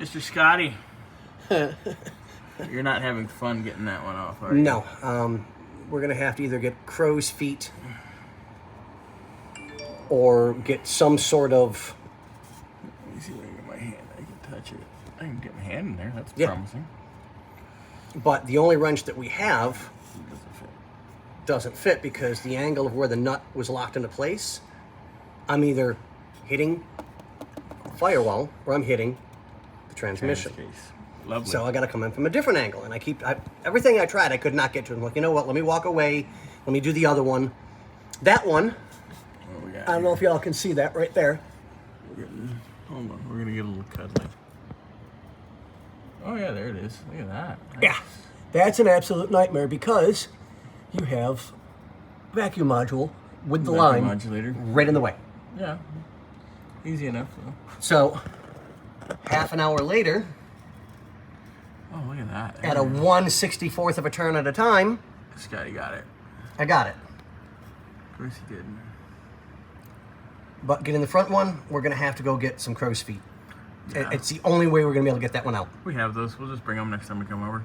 Mr. Scotty. You're not having fun getting that one off, are you? No. We're going to have to either get crow's feet or get some sort of... Let me see if I can get my hand. I can touch it. I can get my hand in there. That's Yeah. promising. But the only wrench that we have It doesn't fit. doesn't fit because the angle of where the nut was locked into place, I'm either hitting firewall or I'm hitting the transmission. Case. Lovely. So I got to come in from a different angle, and everything I tried, I could not get to. I'm like, you know what? Let me walk away. Let me do the other one. That one. What we got I don't know if y'all can see that right there. Hold on. We're gonna get a little cuddly. Oh yeah, there it is. Look at that. Yeah, that's an absolute nightmare because you have vacuum module with the Vacuum line modulator. right in the way. Yeah. Easy enough though. So half an hour later, Oh, look at that. at a 1/64th of a turn at a time, Scotty got it. I got it. Of course he did. But getting the front one, we're going to have to go get some crow's feet. Yeah. It's the only way we're going to be able to get that one out. We have those. We'll just bring them next time we come over.